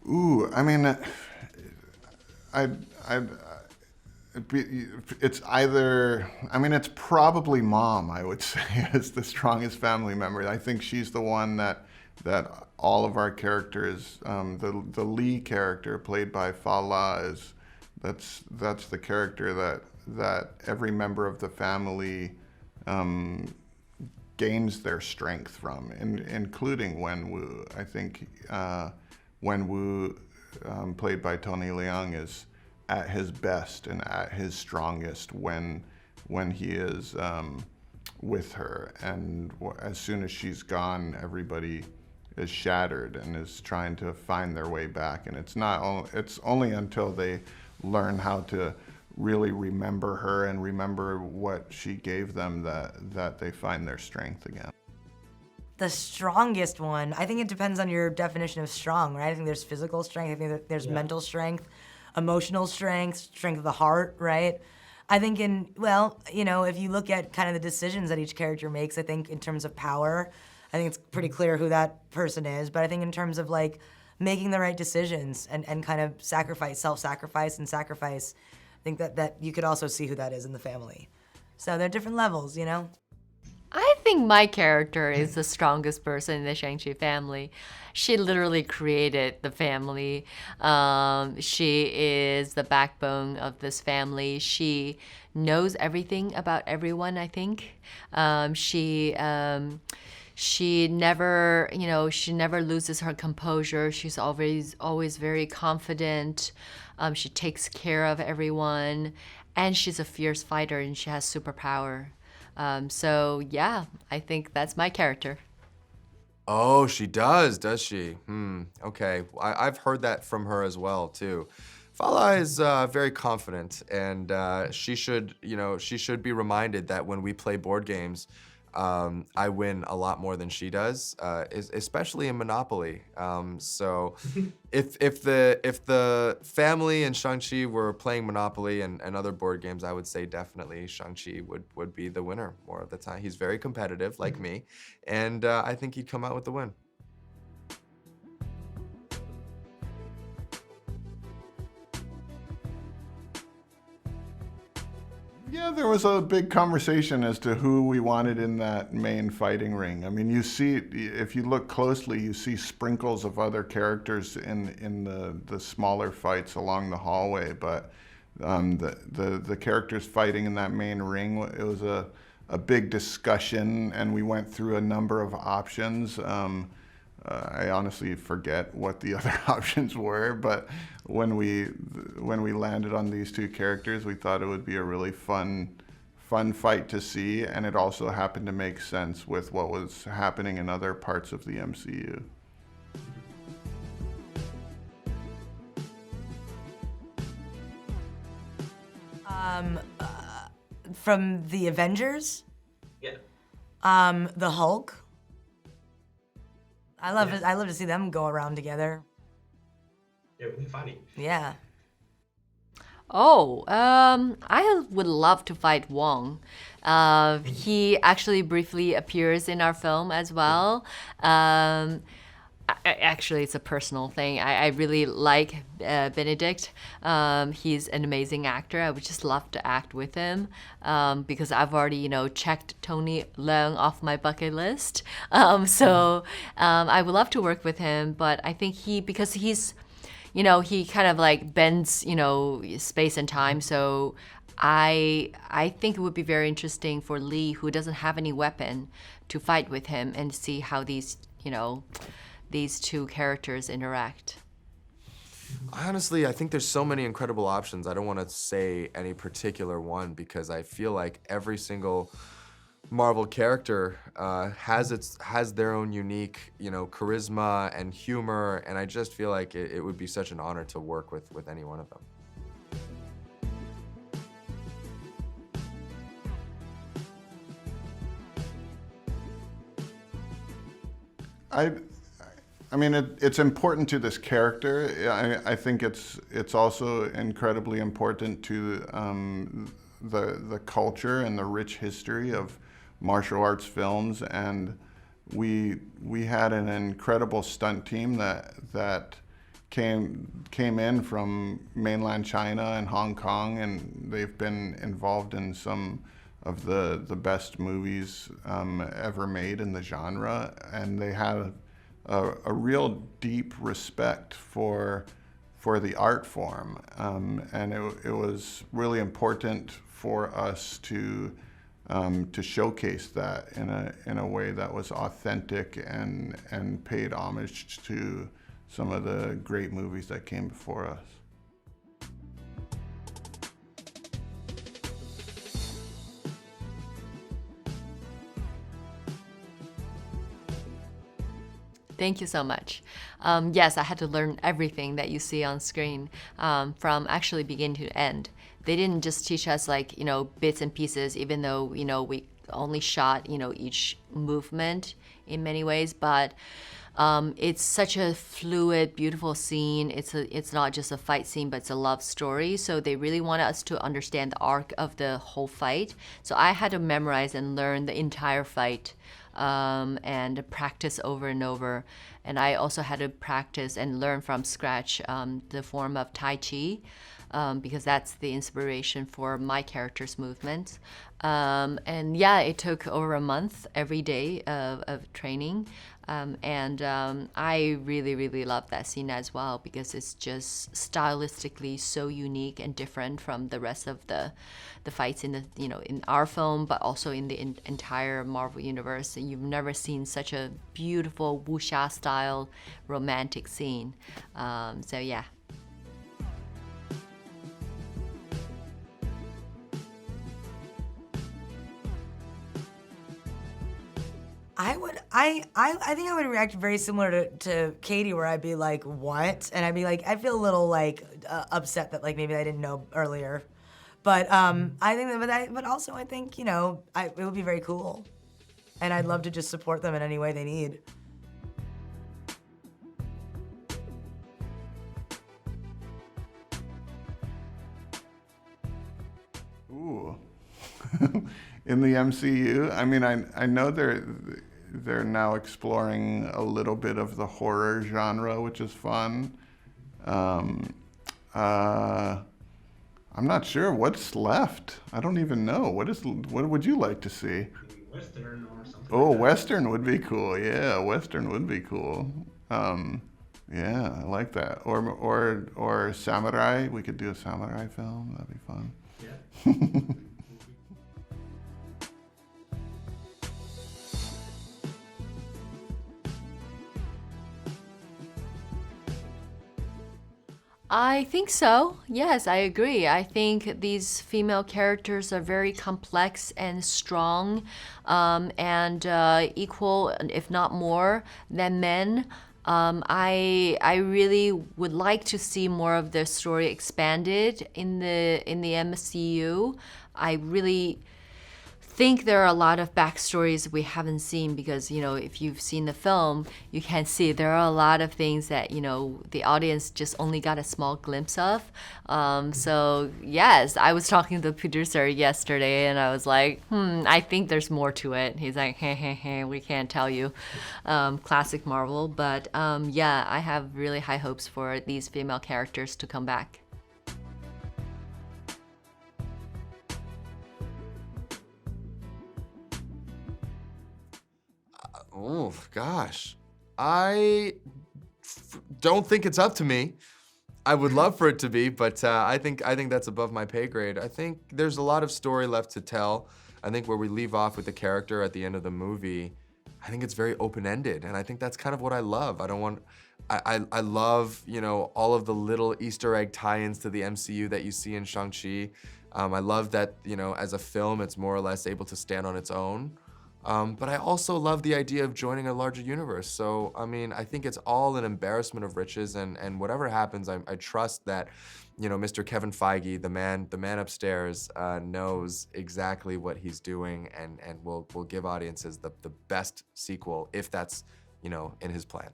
Ooh, I mean, I, I, it's either, I mean, it's probably mom, I would say, is the strongest family member. I think she's the one that all of our characters, the Lee character played by Fa La is, that's the character that every member of the family um, gains their strength from, including Wen Wu. I think Wen Wu, played by Tony Leung, is at his best and at his strongest when he is with her. And as soon as she's gone, everybody is shattered and is trying to find their way back. And it's only until they learn how to really remember her and remember what she gave them that they find their strength again. The strongest one, I think it depends on your definition of strong, right? I think there's physical strength, I think that there's mental strength, emotional strength, strength of the heart, right? I think if you look at kind of the decisions that each character makes, I think in terms of power, I think it's pretty clear who that person is. But I think in terms of like making the right decisions and kind of self-sacrifice and sacrifice, I think that you could also see who that is in the family. So there are different levels, you know? I think my character is the strongest person in the Shang-Chi family. She literally created the family. She is the backbone of this family. She knows everything about everyone, I think. She never, she never loses her composure. She's always very confident. She takes care of everyone. And she's a fierce fighter and she has superpower. So yeah, I think that's my character. Oh, she does she? Okay. I've heard that from her as well, too. Fala is very confident, and she should be reminded that when we play board games, I win a lot more than she does, especially in Monopoly. So if the family and Shang-Chi were playing Monopoly and other board games, I would say definitely Shang-Chi would be the winner more of the time. He's very competitive, like me, and I think he'd come out with the win. Yeah, there was a big conversation as to who we wanted in that main fighting ring. I mean, you see, if you look closely, you see sprinkles of other characters in the smaller fights along the hallway, but the characters fighting in that main ring, it was a big discussion, and we went through a number of options. I honestly forget what the other options were, but when we landed on these two characters, we thought it would be a really fun fight to see, and it also happened to make sense with what was happening in other parts of the MCU. From the Avengers, Yeah. the Hulk. I love it. I love to see them go around together. Yeah, really funny. Yeah. Oh, I would love to fight Wong. He actually briefly appears in our film as well. Actually, it's a personal thing. I really like Benedict. He's an amazing actor. I would just love to act with him because I've already, checked Tony Leung off my bucket list. I would love to work with him, but I think because he's, he kind of like bends, space and time. So I think it would be very interesting for Lee, who doesn't have any weapon, to fight with him and see how these two characters interact. Honestly, I think there's so many incredible options. I don't want to say any particular one because I feel like every single Marvel character has their own unique, charisma and humor, and I just feel like it would be such an honor to work with any one of them. I mean, it's important to this character. I think it's also incredibly important to the culture and the rich history of martial arts films. And we had an incredible stunt team that came in from mainland China and Hong Kong, and they've been involved in some of the best movies ever made in the genre, and they had a real deep respect for the art form, and it was really important for us to showcase that in a way that was authentic and paid homage to some of the great movies that came before us. Thank you so much. Yes, I had to learn everything that you see on screen from actually beginning to end. They didn't just teach us like, bits and pieces, even though, we only shot, each movement in many ways, but it's such a fluid, beautiful scene. It's not just a fight scene, but it's a love story. So they really wanted us to understand the arc of the whole fight. So I had to memorize and learn the entire fight and practice over and over. And I also had to practice and learn from scratch the form of Tai Chi. Because that's the inspiration for my character's movements. And yeah, it took over a month every day of training. I really, really love that scene as well because it's just stylistically so unique and different from the rest of the fights in the in our film, but also in the entire Marvel universe. And you've never seen such a beautiful wuxia style romantic scene. So yeah. I think I would react very similar to Katie, where I'd be like, what? And I'd be like, I feel a little like upset that like maybe I didn't know earlier. But I think but also I think, it would be very cool. And I'd love to just support them in any way they need. Ooh. In the MCU, I mean, I know they're now exploring a little bit of the horror genre, which is fun. I'm not sure what's left. I don't even know. What would you like to see? Western or something. Oh, like that. Western would be cool. Yeah, Western would be cool. Yeah, I like that. Or samurai. We could do a samurai film. That'd be fun. Yeah. I think so. Yes, I agree. I think these female characters are very complex and strong, and equal, if not more, than men. I really would like to see more of their story expanded in the MCU. I really think there are a lot of backstories we haven't seen because, if you've seen the film, you can see there are a lot of things that, the audience just only got a small glimpse of. So yes, I was talking to the producer yesterday and I was like, I think there's more to it. He's like, hey, we can't tell you. Classic Marvel. But yeah, I have really high hopes for these female characters to come back. Oh gosh, don't think it's up to me. I would love for it to be, but I think that's above my pay grade. I think there's a lot of story left to tell. I think where we leave off with the character at the end of the movie, I think it's very open-ended, and I think that's kind of what I love. I love, all of the little Easter egg tie-ins to the MCU that you see in Shang-Chi. I love that, as a film, it's more or less able to stand on its own. But I also love the idea of joining a larger universe. So, I mean, I think it's all an embarrassment of riches, and whatever happens, I trust that, Mr. Kevin Feige, the man upstairs, knows exactly what he's doing and will give audiences the best sequel if that's, in his plan.